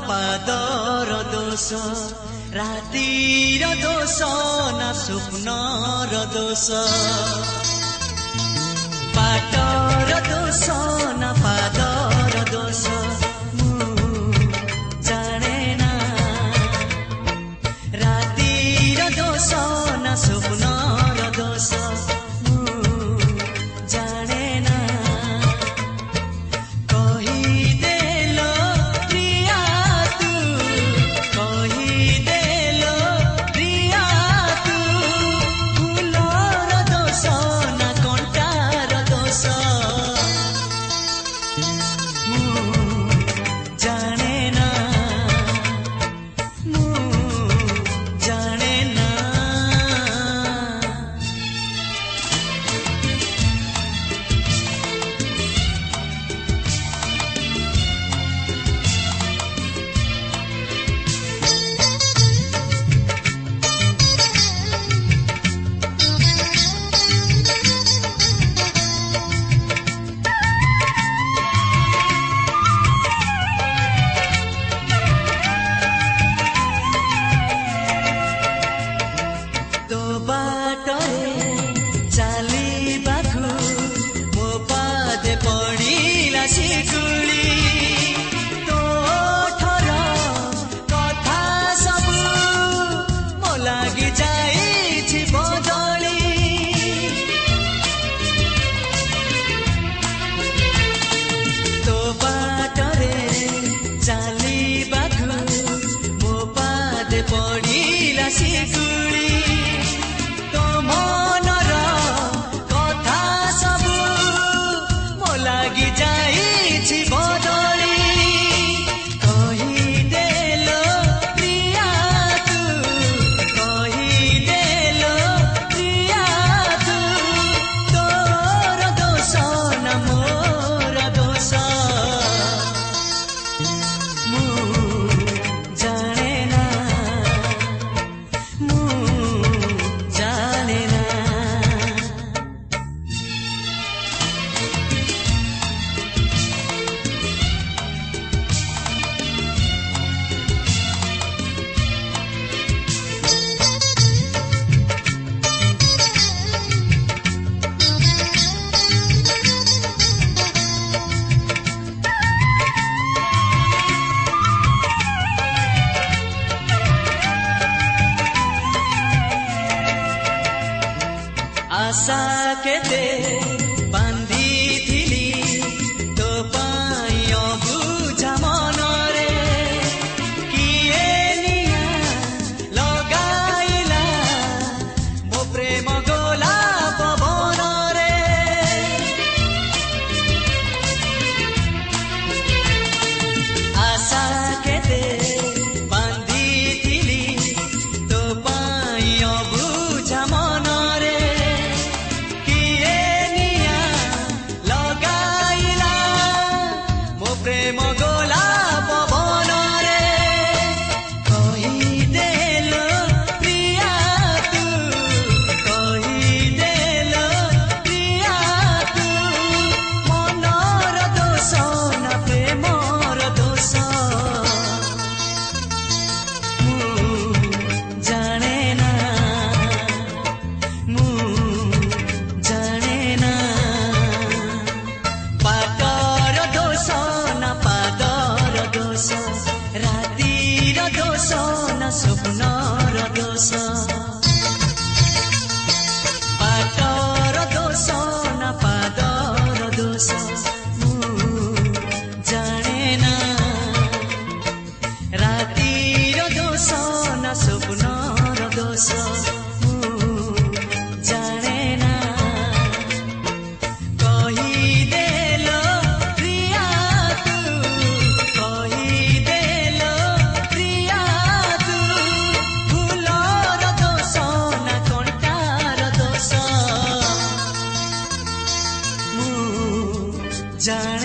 पादर दोष रातिर दोष ना स्वप्नर दोष बाटर दोष ना पादर दोष जाने ना रातिर दोष ना स्वप्नर दोष जाने ना कहिदेलो प्रिया तू कहिदेलो प्रिया तू फूलर दोष ना कंटार दोष जाने ना जाने ना तो बाटरे चालिबाकु मो पादे पड़िला शिकुली तो ठर कथा सबु मो लागि जाइछि बदली तो बाटरे चालिबाकु मो पादे पड़िला शिकुली तो मनर कथा सबु मो लागि जाइछि बदली कहिदेलो प्रिया तू कहिदेलो प्रिया तू तोर दोष ना मोर दोष जाने ना जाने ना आशा केते बांधिथिली तो पाई अबुझा मनरे किए निया लगाइला मो प्रेम गोलाप बनरे आशा केते बांधिथिली तो पाई अबुझा मनरे प्रेम गोलाप बनरे कहिदेलो प्रिया तू कहिदेलो प्रिया तू मनर दोष ना प्रेमर दोष जाने ना जाने ना बाटर दोष ना पादर दोष रातिर दोष ना स्वप्नर दोष बाटर दोष ना पादर दोष जाने ना रातिर दोष ना स्वप्नर दोष जाने ना कहिदेलो प्रिया तू कहिदेलो प्रिया तू फूलर दोष ना कंटार दोष जाने